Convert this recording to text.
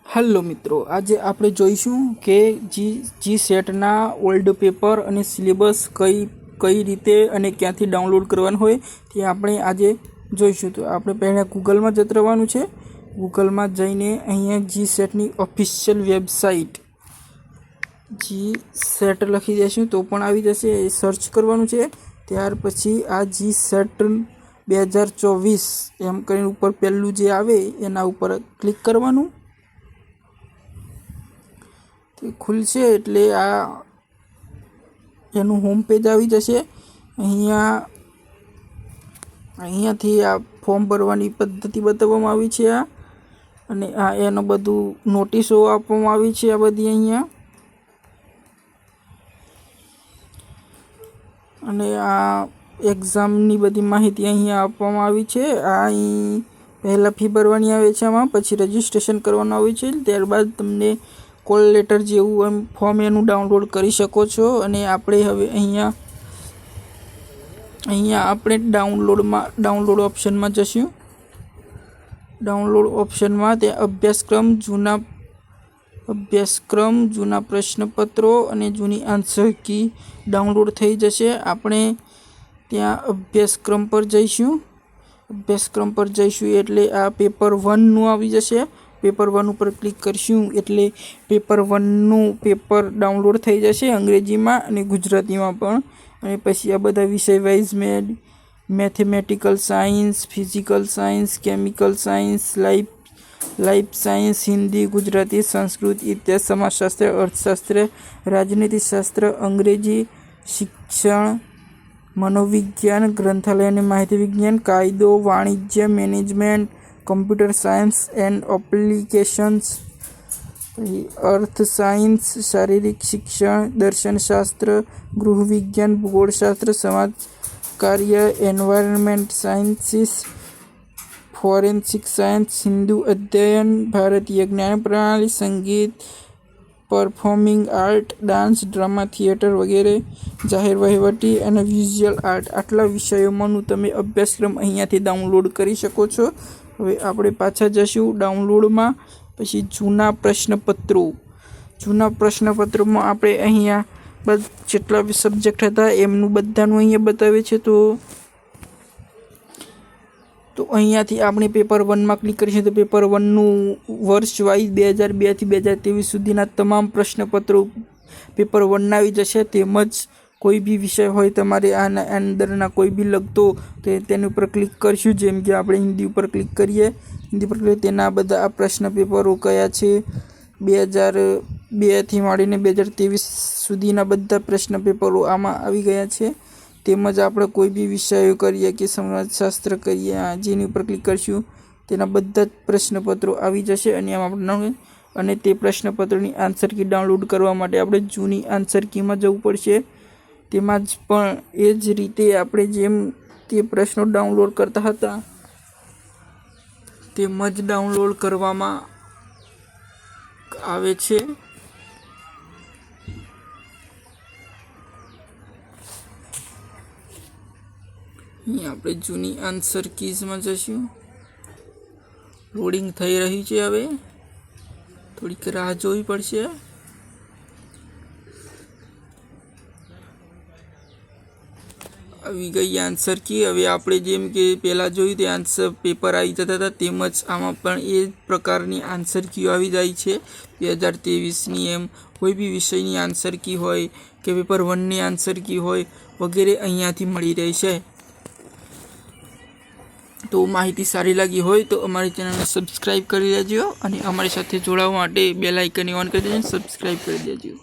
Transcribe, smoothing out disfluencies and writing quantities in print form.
Hello मित्रों, आज आप જોઈશું કે જી સેટના ઓલ્ડ પેપર અને સિલેબસ કઈ રીતે અને ક્યાંથી ડાઉનલોડ કરવાનું હોય તે આપણે આજે જોઈશું। તો આપણે પહેલાં ગૂગલમાં જતું રહેવાનું છે। ગૂગલમાં જઈને અહીંયા જી સેટની ઓફિશિયલ વેબસાઇટ જી સેટ લખી દઈશું તો પણ આવી જશે। એ સર્ચ કરવાનું છે। ત્યાર પછી આ જી સેટ 2024 એમ કરીને ઉપર પહેલું જે આવે એના ઉપર ક્લિક કરવાનું। खुलशे एटले आ एनु होम पेज आवी जशे। अहींयाथी आ फॉर्म भरवानी पद्धति बताववामां आवी छे। आ अने आ एनो बधुं नोटिसो आपवामां आवी छे। आ बधी अहींया अने आ एक्जामनी बधी माहिती अहींया आपवामां आवी छे। आ अहीं पहेला फी भरवानी आवे छे। आमां पछी रजिस्ट्रेशन करवानुं आवे छे। त्यारबाद तमने कॉल लेटर जेवुं एम फॉर्म एनु डाउनलॉड करी शको छो। अने आपणे हवे अहींया आपणे डाउनलॉड ऑप्शन में जशुं। डाउनलॉड ऑप्शन में त्या अभ्यासक्रम जूना प्रश्नपत्रों अने जूनी आंसर की डाउनलॉड थई जशे। आपणे त्यां अभ्यासक्रम पर जईशुं एटले आ पेपर 1 नुं आवी जशे। पेपर 1 पर क्लिक करशुं एटले पेपर 1 નું पेपर डाउनलॉड थई जशे अंग्रेजी में अने गुजराती में पण। अने पछी आ बधा विषय wise mathematical science, physical science, chemical science, life science, Hindi, Gujarati, Sanskrit, इतिहास, समाजशास्त्र, अर्थशास्त्र, राजनीति शास्त्र, अंग्रेजी, शिक्षण, मनोविज्ञान, ग्रंथालय अने माहिती विज्ञान, कायदो, वाणिज्य, management, computer science and applications, earth science, शारीरिक शिक्षण, दर्शन शास्त्र, गृह विज्ञान, भूगोलशास्त्र, समाज कार्य, environment sciences, forensic science, Hindu अध्ययन, भारतीय ज्ञान प्रणाली, संगीत, performing art, dance, drama, theatre वगैरह, जाहिर वहीवटी और विज्युअल आर्ट आटला विषयोमांनु तमे अभ्यासक्रम अहींयाथी डाउनलॉड करी शको छो। हवे आपणे पाछा जशुं डाउनलॉड में। पछी जूना प्रश्नपत्रों में आपणे अहींया जेटला सब्जेक्ट हता एमनुं बधानुं अहींया बतावे छे। तो अहींयाथी आपणे पेपर 1 में क्लिक करीशुं तो पेपर 1 नुं वर्ष वाइज 2002 થી 2023 सुधीना तमाम प्रश्नपत्रों पेपर 1 ना आवी जशे। तेमज कोई भी विषय होय तमारे आना अंदरना कोई भी लगतो तो तेना पर क्लिक करशुं। जेम के आपणे हिंदी पर क्लिक करीए। हिंदी पर क्लिक तेना बधा आ प्रश्न पेपरो कया छे 2002 થી माळीने 2023 सुधीना बधा प्रश्न पेपरो आमां आवी गया छे। तेमज आपणे कोई भी विषय करीए कि समाजशास्त्र करीए जेनी पर क्लिक करशुं तेना बधा प्रश्नपत्रों आवी जशे। अने आपणे अने ते प्रश्नपत्रोनी आंसर की डाउनलॉड करवा माटे आपणे जूनी आंसर की में जवुं पड़शे। तेमां ज पण ए ज रीते आपणे जेम ते प्रश्नो डाउनलॉड करता हता तेमज डाउनलॉड करवामां आवे छे। आपणे जूनी आंसर कीज में जशुं। लोडिंग थई रही छे। हवे थोड़ीक राह जोवी पड़शे। આવી ગઈ આન્સર કી। હવે આપણે જેમ કે પહેલાં જોયું તે આન્સર પેપર આવી જતા હતા તેમજ આમાં પણ એ પ્રકારની આન્સર કીઓ આવી જાય છે 2023ની। એમ કોઈ બી વિષયની આન્સર કી હોય કે પેપર 1ની આન્સર કી હોય વગેરે અહીંયાથી મળી રહેશે। तो माहिती सारी लगी हो तो अमरी चेनल ने सब्सक्राइब कर लीजिए और अमरी साथे जोड़वा माटे बेल आइकन ऑन कर दीजिए, सब्सक्राइब कर दीजिए।